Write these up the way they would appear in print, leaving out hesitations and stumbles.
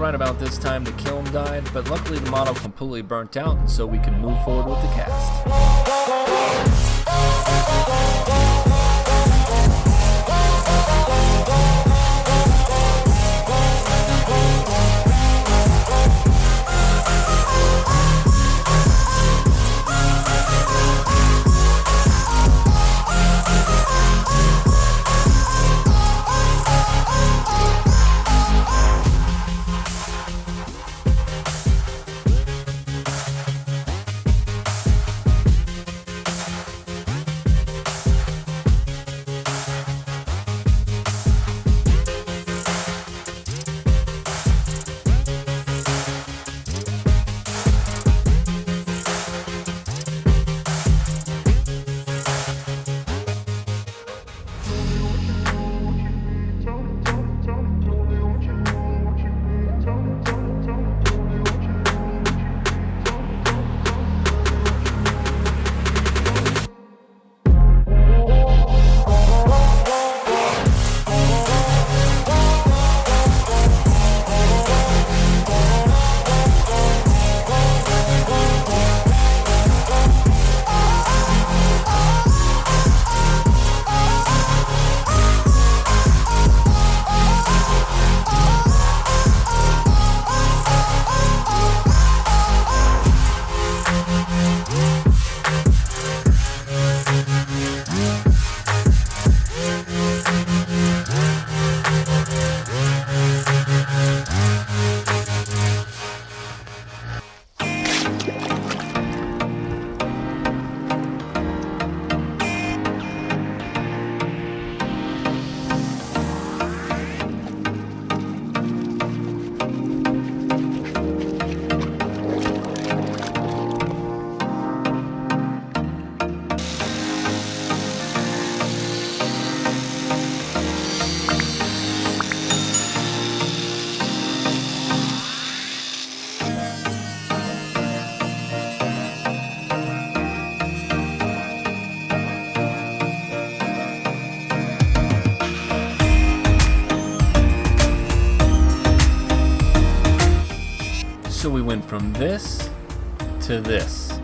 right about this time the kiln died, but luckily the model completely burnt out, and so we can move forward with the cast. So we went from this to this.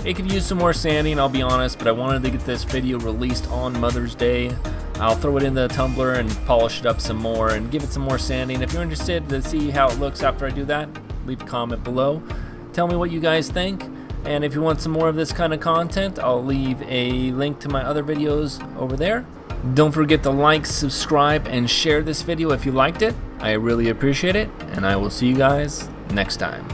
It could use some more sanding, I'll be honest, but I wanted to get this video released on Mother's Day. I'll throw it in the tumbler and polish it up some more and give it some more sanding. If you're interested to see how it looks after I do that, leave a comment below. Tell me what you guys think. And if you want some more of this kind of content, I'll leave a link to my other videos over there. Don't forget to like, subscribe, and share this video if you liked it. I really appreciate it, and I will see you guys next time.